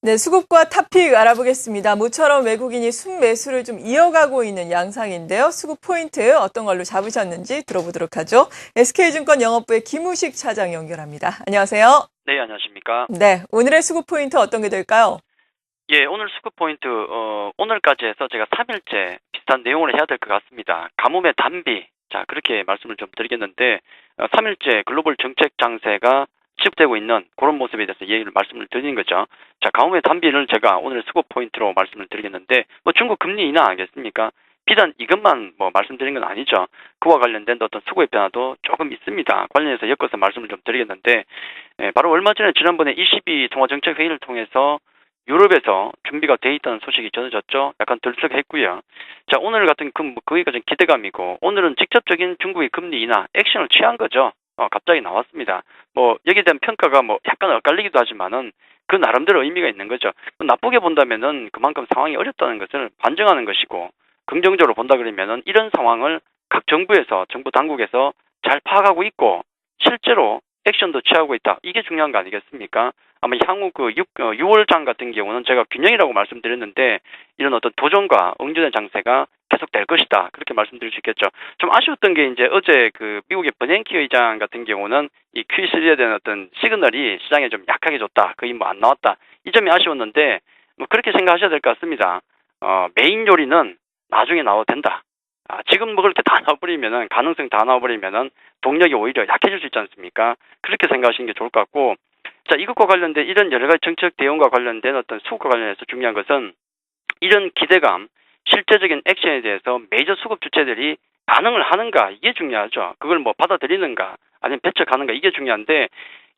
네, 수급과 탑픽 알아보겠습니다. 모처럼 외국인이 순매수를 좀 이어가고 있는 양상인데요. 수급 포인트 어떤 걸로 잡으셨는지 들어보도록 하죠. SK증권 영업부의 김우식 차장 연결합니다. 안녕하세요. 네, 안녕하십니까. 네, 오늘의 수급 포인트 어떤 게 될까요? 예, 오늘 수급 포인트, 오늘까지 해서 제가 3일째 비슷한 내용을 해야 될 것 같습니다. 가뭄의 단비. 자, 그렇게 말씀을 좀 드리겠는데, 3일째 글로벌 정책 장세가 지속되고 있는 그런 모습에 대해서 말씀을 드리는 거죠. 자, 가뭄의 단비를 제가 오늘 수급 포인트로 말씀을 드리겠는데, 중국 금리 인하 아니겠습니까? 비단 이것만 말씀드린 건 아니죠. 그와 관련된 어떤 수급의 변화도 조금 있습니다. 관련해서 엮어서 말씀을 좀 드리겠는데, 바로 얼마 전에 지난번에 22 통화정책회의를 통해서 유럽에서 준비가 돼 있다는 소식이 전해졌죠. 약간 들썩했고요. 자, 오늘 같은 거기가 좀 기대감이고, 오늘은 직접적인 중국의 금리 인하 액션을 취한 거죠. 갑자기 나왔습니다. 여기에 대한 평가가 약간 엇갈리기도 하지만은 그 나름대로 의미가 있는 거죠. 나쁘게 본다면은 그만큼 상황이 어렵다는 것을 반증하는 것이고, 긍정적으로 본다 그러면은 이런 상황을 각 정부 당국에서 잘 파악하고 있고 실제로 액션도 취하고 있다. 이게 중요한 거 아니겠습니까? 아마 향후 6월장 같은 경우는 제가 균형이라고 말씀드렸는데 이런 어떤 도전과 응전의 장세가 계속될 것이다. 그렇게 말씀드릴 수 있겠죠. 좀 아쉬웠던 게 이제 어제 미국의 버냉키 의장 같은 경우는 이 Q3에 대한 어떤 시그널이 시장에 좀 약하게 줬다. 거의 안 나왔다. 이 점이 아쉬웠는데 그렇게 생각하셔야 될 것 같습니다. 메인 요리는 나중에 나와도 된다. 지금 먹을 게 다 나와버리면은, 가능성 다 나와버리면은, 동력이 오히려 약해질 수 있지 않습니까? 그렇게 생각하시는 게 좋을 것 같고, 자, 이것과 관련된 이런 여러 가지 정책 대응과 관련된 어떤 수급과 관련해서 중요한 것은, 이런 기대감, 실제적인 액션에 대해서 메이저 수급 주체들이 반응을 하는가, 이게 중요하죠. 그걸 받아들이는가, 아니면 배척하는가, 이게 중요한데,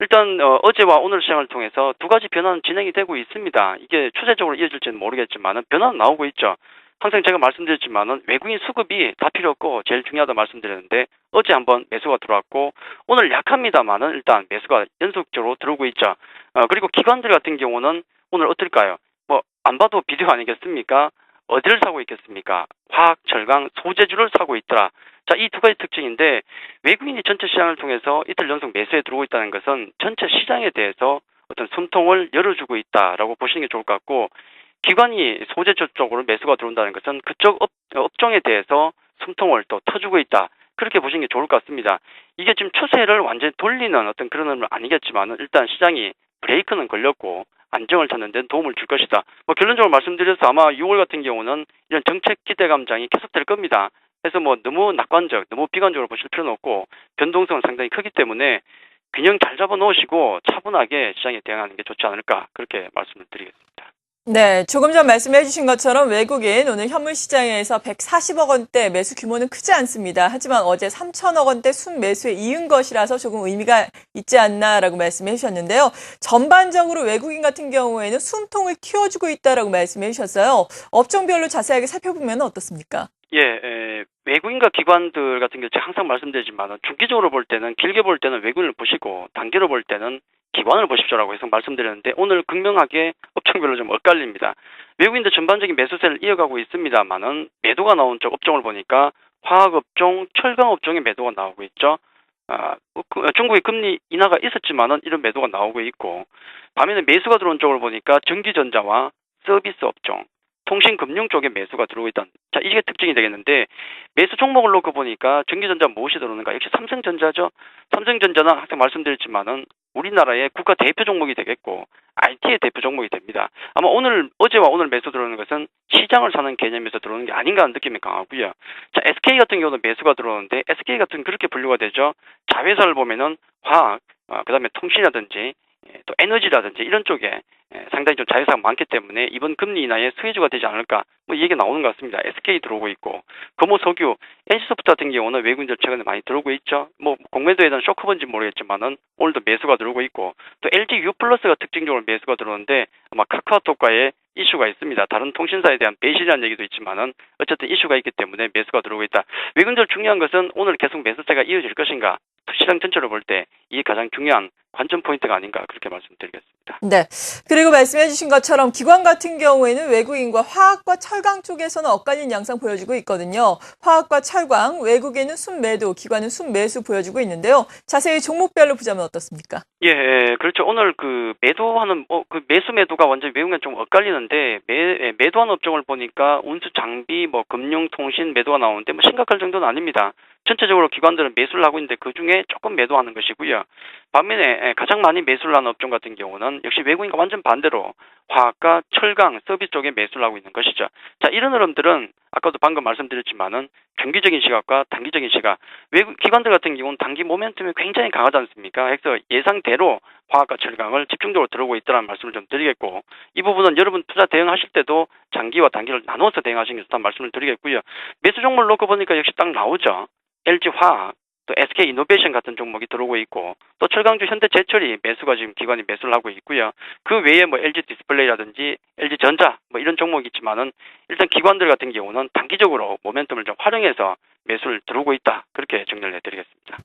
일단, 어제와 오늘 시장을 통해서 두 가지 변화는 진행이 되고 있습니다. 이게 추세적으로 이어질지는 모르겠지만, 변화는 나오고 있죠. 항상 제가 말씀드렸지만은 외국인 수급이 다 필요 없고 제일 중요하다 말씀드렸는데 어제 한번 매수가 들어왔고 오늘 약합니다만은 일단 매수가 연속적으로 들어오고 있죠. 그리고 기관들 같은 경우는 오늘 어떨까요? 안 봐도 비디오 아니겠습니까? 어디를 사고 있겠습니까? 화학, 절강, 소재주를 사고 있더라. 자, 이 두 가지 특징인데 외국인이 전체 시장을 통해서 이틀 연속 매수에 들어오고 있다는 것은 전체 시장에 대해서 어떤 숨통을 열어주고 있다라고 보시는 게 좋을 것 같고 기관이 소재주 쪽으로 매수가 들어온다는 것은 그쪽 업종에 대해서 숨통을 또 터주고 있다. 그렇게 보시는 게 좋을 것 같습니다. 이게 지금 추세를 완전히 돌리는 어떤 그런 의미는 아니겠지만 일단 시장이 브레이크는 걸렸고 안정을 찾는 데는 도움을 줄 것이다. 결론적으로 말씀드려서 아마 6월 같은 경우는 이런 정책 기대감장이 계속될 겁니다. 그래서 너무 낙관적, 너무 비관적으로 보실 필요는 없고 변동성은 상당히 크기 때문에 균형 잘 잡아 놓으시고 차분하게 시장에 대응하는 게 좋지 않을까 그렇게 말씀을 드리겠습니다. 네, 조금 전 말씀해 주신 것처럼 외국인 오늘 현물 시장에서 140억 원대 매수 규모는 크지 않습니다. 하지만 어제 3천억 원대 순매수에 이은 것이라서 조금 의미가 있지 않나라고 말씀해 주셨는데요. 전반적으로 외국인 같은 경우에는 숨통을 키워주고 있다라고 말씀해 주셨어요. 업종별로 자세하게 살펴보면 어떻습니까? 예, 외국인과 기관들 같은 경우 제가 항상 말씀드리지만 중기적으로 볼 때는 길게 볼 때는 외국인을 보시고 단기로 볼 때는 기관을 보십시오라고 해서 말씀드렸는데 오늘 극명하게 업종별로 좀 엇갈립니다. 외국인들 전반적인 매수세를 이어가고 있습니다만은 매도가 나온 쪽 업종을 보니까 화학업종, 철강업종의 매도가 나오고 있죠. 중국의 금리 인하가 있었지만은 이런 매도가 나오고 있고 반면에 매수가 들어온 쪽을 보니까 전기전자와 서비스 업종, 통신금융 쪽에 매수가 들어오고 있다. 자, 이게 특징이 되겠는데 매수 종목을 놓고 보니까 전기전자 무엇이 들어오는가? 역시 삼성전자죠. 삼성전자는 항상 말씀드렸지만은 우리나라의 국가 대표 종목이 되겠고 IT의 대표 종목이 됩니다. 아마 어제와 오늘 매수 들어오는 것은 시장을 사는 개념에서 들어오는 게 아닌가 하는 느낌이 강하고요. 자, SK 같은 경우는 매수가 들어오는데 SK 같은 그렇게 분류가 되죠. 자회사를 보면은 화학, 그다음에 통신이라든지 또 에너지라든지 이런 쪽에 상당히 좀 자회사가 많기 때문에 이번 금리 인하에 수혜주가 되지 않을까 이 얘기가 나오는 것 같습니다. SK 들어오고 있고 금호석유, NC소프트 같은 경우는 외국인들 최근에 많이 들어오고 있죠. 공매도에 대한 쇼크본지 모르겠지만은 오늘도 매수가 들어오고 있고 또 LG U+가 특징적으로 매수가 들어오는데 아마 카카오톡과의 이슈가 있습니다. 다른 통신사에 대한 배신이라는 얘기도 있지만은 어쨌든 이슈가 있기 때문에 매수가 들어오고 있다. 외국인들 중요한 것은 오늘 계속 매수세가 이어질 것인가? 시장 전체로 볼 때 이게 가장 중요한 관전 포인트가 아닌가 그렇게 말씀드리겠습니다. 네. 그리고 말씀해 주신 것처럼 기관 같은 경우에는 외국인과 화학과 철강 쪽에서는 엇갈린 양상 보여주고 있거든요. 화학과 철강, 외국인은 순매도, 기관은 순매수 보여주고 있는데요. 자세히 종목별로 보자면 어떻습니까? 예, 그렇죠. 오늘 그 매도하는 그 매수 매도가 완전 외국인 좀 엇갈리는데 매도하는 업종을 보니까 운수 장비, 금융, 통신 매도가 나오는데 심각할 정도는 아닙니다. 전체적으로 기관들은 매수를 하고 있는데 그 중에 조금 매도하는 것이고요. 반면에 가장 많이 매수를 하는 업종 같은 경우는 역시 외국인과 완전 반대로 화학과 철강, 서비스 쪽에 매수를 하고 있는 것이죠. 자, 이런 흐름들은 아까도 방금 말씀드렸지만은 중기적인 시각과 단기적인 시각, 외국 기관들 같은 경우는 단기 모멘텀이 굉장히 강하지 않습니까? 그래서 예상대로 화학과 철강을 집중적으로 들어오고 있다는 말씀을 좀 드리겠고, 이 부분은 여러분 투자 대응하실 때도 장기와 단기를 나눠서 대응하시는 게 좋다는 말씀을 드리겠고요. 매수 종목을 놓고 보니까 역시 딱 나오죠. LG화학, 또 SK이노베이션 같은 종목이 들어오고 있고, 또 철강주 현대제철이 매수가 지금 기관이 매수를 하고 있고요. 그 외에 LG디스플레이라든지 LG전자 이런 종목이 있지만은 일단 기관들 같은 경우는 단기적으로 모멘텀을 좀 활용해서 매수를 들어오고 있다. 그렇게 정리를 해드리겠습니다.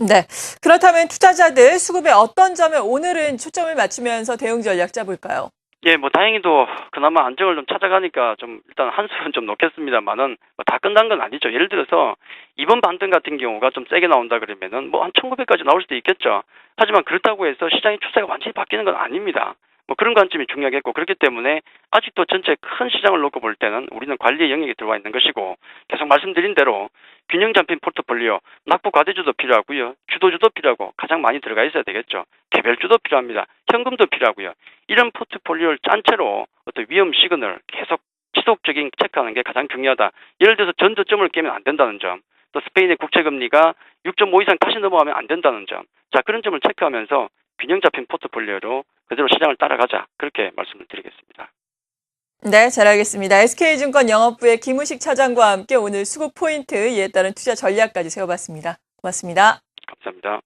네. 그렇다면 투자자들 수급의 어떤 점에 오늘은 초점을 맞추면서 대응 전략 짜볼까요? 예, 다행히도 그나마 안정을 좀 찾아가니까 좀 일단 한숨은 좀 놓겠습니다만은 다 끝난 건 아니죠. 예를 들어서 이번 반등 같은 경우가 좀 세게 나온다 그러면은 한 1900까지 나올 수도 있겠죠. 하지만 그렇다고 해서 시장의 추세가 완전히 바뀌는 건 아닙니다. 그런 관점이 중요하겠고, 그렇기 때문에 아직도 전체 큰 시장을 놓고 볼 때는 우리는 관리의 영역에 들어와 있는 것이고, 계속 말씀드린 대로 균형 잡힌 포트폴리오, 낙폭 과대주도 필요하고요, 주도주도 필요하고 가장 많이 들어가 있어야 되겠죠. 개별주도 필요합니다. 현금도 필요하고요. 이런 포트폴리오를 짠 채로 어떤 위험 시그널 계속 지속적인 체크하는 게 가장 중요하다. 예를 들어서 전저점을 깨면 안 된다는 점, 또 스페인의 국채금리가 6.5 이상 다시 넘어가면 안 된다는 점, 자, 그런 점을 체크하면서 균형 잡힌 포트폴리오로 그대로 시장을 따라가자, 그렇게 말씀을 드리겠습니다. 네, 잘 알겠습니다. SK증권 영업부의 김우식 차장과 함께 오늘 수급 포인트, 이에 따른 투자 전략까지 세워봤습니다. 고맙습니다. 감사합니다.